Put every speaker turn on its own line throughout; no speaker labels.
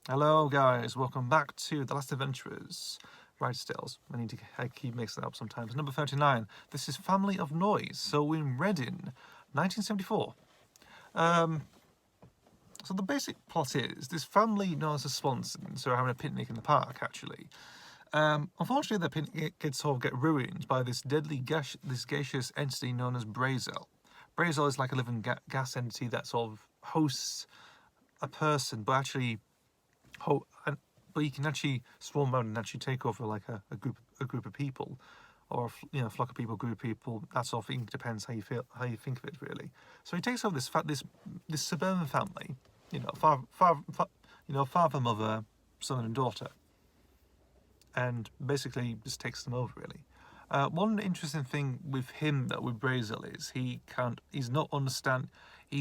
Hello guys, welcome back to The Last Adventurers. Right Stills. I keep mixing it up sometimes. Number 39. This is Family of Noise. So in Reading, 1974. Um, so the basic plot is this family known as the Swansons are having a picnic in the park actually. Unfortunately, the picnic gets sort of get ruined by this this gaseous entity known as Brazel. Brazel is like a living gas entity that sort of hosts a person, but actually ho- and, but you can actually swarm around and actually take over like a group of people, or flock of people, group of people. That sort of thing depends how you think of it really. So he takes over this suburban family, father, mother, son and daughter, and basically just takes them over really. One interesting thing with him that with Brazel is he's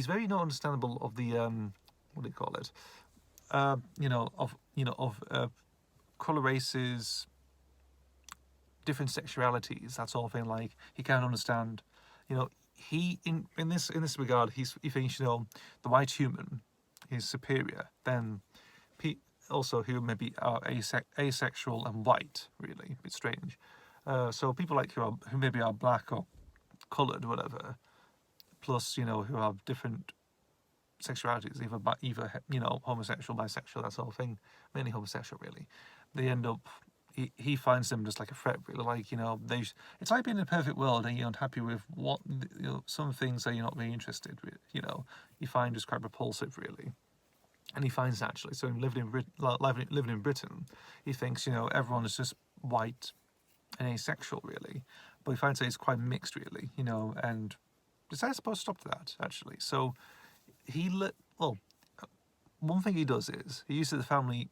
very not understandable of the what do you call it, of color races, different sexualities, that sort of thing. Like he can't understand, you know, he in this regard, he thinks the white human is superior than also who maybe are asexual and white. Really, a bit strange. So people like who maybe are black or coloured, whatever, plus who have different sexualities, either homosexual, bisexual, that sort of thing, mainly homosexual really. They end up he finds them just like a threat really, like it's like being in a perfect world and you're not happy with what some things that you're not really interested with, you find just quite repulsive really. And he finds actually, so living in Britain, he thinks everyone is just white and asexual really, but he finds that it's quite mixed really, and decides to stop that actually. So he let well one thing he does is he uses the family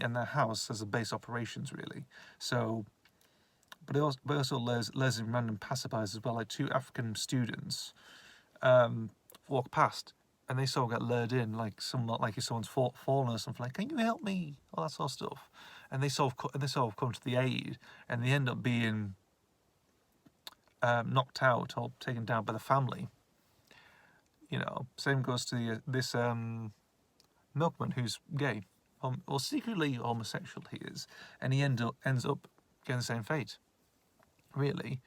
and their house as a base operations really. So but he also lays in random passerbys as well, like two African students walk past and they sort of get lured in, like like if someone's fallen or something, like can you help me, all that sort of stuff, and they sort of come to the aid, and they end up being knocked out or taken down by the family. Same goes to this milkman who's gay, or secretly homosexual he is, and he ends up getting the same fate, really.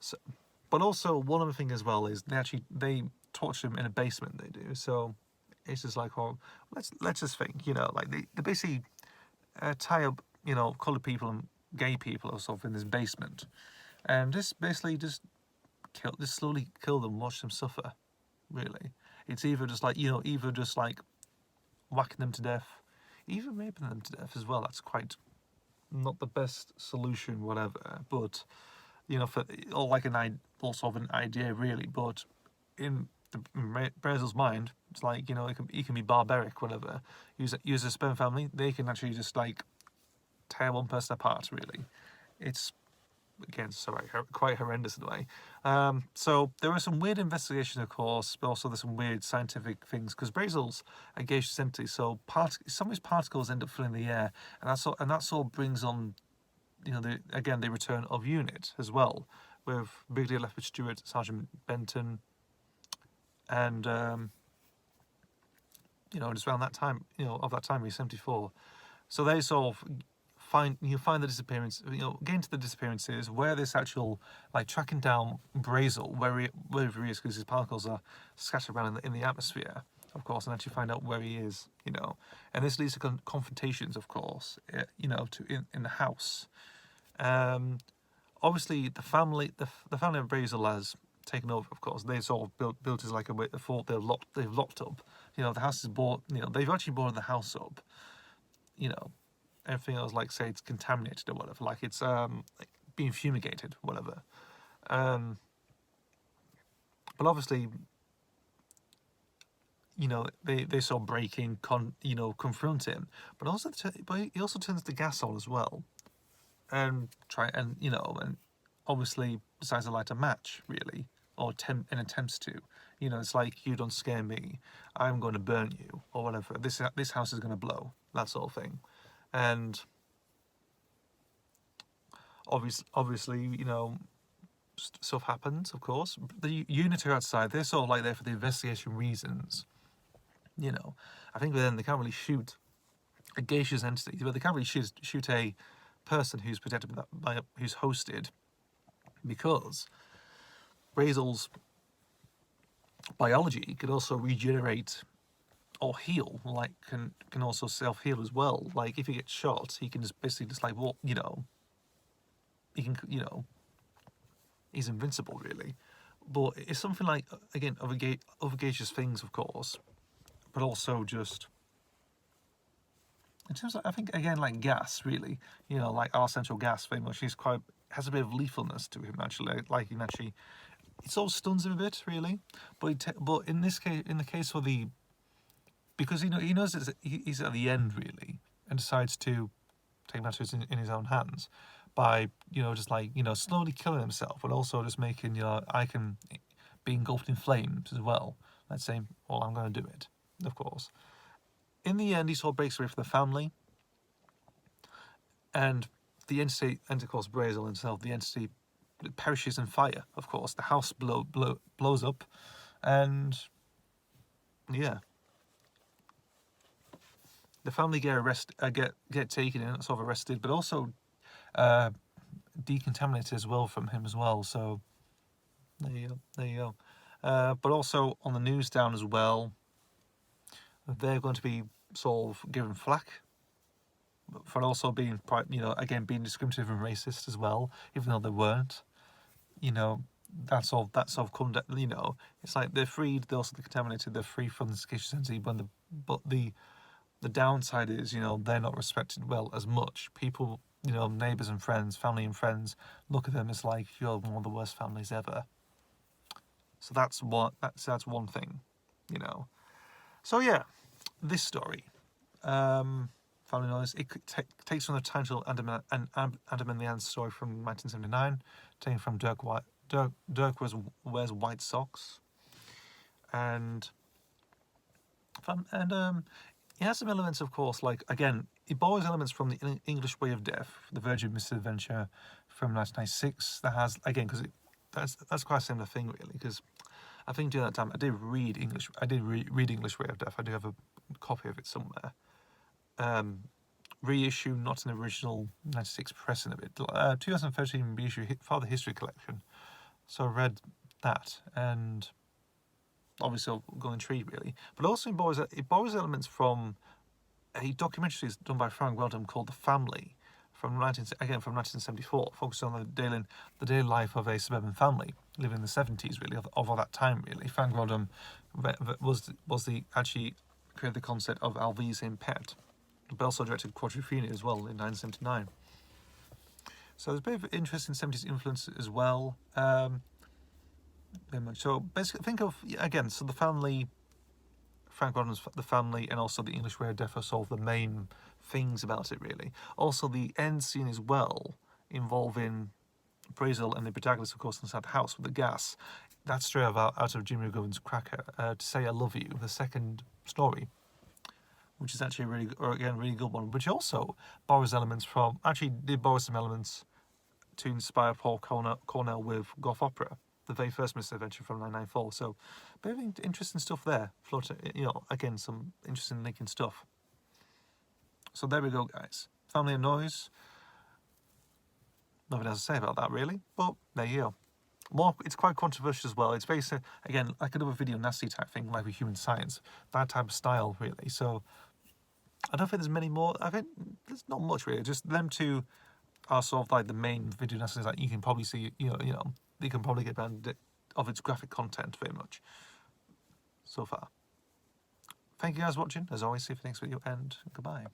So, but also one other thing as well is they torture him in a basement. They do so. It's just like, oh, let's just think, like they basically tie up, colored people and gay people or something in this basement, and just basically just slowly kill them, watch them suffer. Really, it's either just like whacking them to death, even raping them to death as well. That's quite not the best solution, whatever. But for or like all sort of an idea, really. But in Brazil's mind, it's like he can be barbaric, whatever. Use a sperm family, they can actually just like tear one person apart. Really, it's again sorry quite horrendous in a way. So there are some weird investigations, of course, but also there's some weird scientific things because Brazil's a gaseous entity, so some of his particles end up filling the air, and that sort of brings on the return of Unit as well, with Brigadier Leopard Stewart, Sergeant Benton, and just around that time, of that time, he's 74. So they sort of find the disappearance, get into the disappearances, where this actual like tracking down Brazel, wherever he is, because his particles are scattered around in the atmosphere, of course, and actually find out where he is, and this leads to confrontations, of course, in the house. Obviously, the family of Brazel has taken over. Of course, they sort of built as like a fort. They've locked up. The house is bought. They've actually boarded the house up. You know, Everything else, like say it's contaminated or whatever, like it's like being fumigated, whatever. Um, but obviously, they sort of break in, confront him. But he also turns the gas on as well, and and obviously decides to light a match, really, or and attempts to. It's like, you don't scare me, I'm going to burn you, or whatever. This house is going to blow, that sort of thing. And obviously, stuff happens. Of course, the unit are outside. They're sort of like there for the investigation reasons. I think then they can't really shoot a gaseous entity, but they can't really shoot a person who's protected by who's hosted, because Brazel's biology could also regenerate or heal, like can also self-heal as well. Like if he gets shot, he can just basically just like, well, he can, he's invincible really. But it's something like, again, other gaseous things, of course, but also just in terms of, I think, again, like gas really, like our central gas very much, has a bit of lethalness to him actually. Like he actually, it sort of stuns him a bit really. But in this case, in the case of the, because he knows he's at the end really, and decides to take matters in his own hands by just like slowly killing himself, but also just making I can be engulfed in flames as well. Let's say, well, I'm going to do it, of course. In the end, he sort of breaks away from the family, and the entity, and of course Brazel himself, the entity perishes in fire. Of course, the house blows up, and yeah, the family get get taken in, sort of arrested, but also decontaminated as well from him as well. So there you go. But also on the news down as well, they're going to be sort of given flack for also being, again, being discriminative and racist as well, even though they weren't. That's all come down. It's like they're freed, they're also contaminated, they're free from the gaseous entity, but the downside is, they're not respected well as much. People, neighbours and friends, family and friends, look at them as like, you're one of the worst families ever. So that's one thing, So yeah, this story, Family Noise, it takes from the title Adam and the Ant story from 1979, taken from Dirk Wears White Socks, and it has some elements, of course, like, again, it borrows elements from the English Way of Death, The Virgin Misadventure from 1996. That has, again, because that's quite a similar thing, really, because I think during that time I did read English. Read English Way of Death. I do have a copy of it somewhere. Reissue, not an original 96 pressing of it. 2013 reissue, Father History Collection. So I read that, and obviously I'll go intrigued really. But also it borrows elements from a documentary done by Frank Weldon called The Family, from 1974, focused on the daily life of a suburban family living in the 70s, really, of that time, really. Frank Weldon actually created the concept of Alvise in Pet, but also directed Quadrophenia as well in 1979. So there's a bit of interesting 70s influence as well. Very much. So basically, think of, again, so the family, Frank Weldon's The Family, and also the English Way of Death are sort of the main things about it, really. Also, the end scene as well, involving Brazel and the protagonist, of course, inside the house with the gas. That's straight out of Jimmy McGovern's Cracker, To Say I Love You, the second story, which is actually really good one, which also borrows elements from, actually did borrow some elements to inspire Paul Cornell with Goth Opera, the very first misadventure from 1994. So, very interesting stuff there. Again, some interesting linking stuff. So there we go, guys. Family and Noise. Nothing else to say about that, really. But there you go. It's quite controversial as well. It's based, again, like another video nasty type thing, like with Human Science. That type of style, really. So, I don't think there's many more. I think there's not much, really. Just them two are sort of like the main video nasties that you can probably see, you can probably get banned of its graphic content very much so far. Thank you guys for watching. As always, see you for the next video, and goodbye.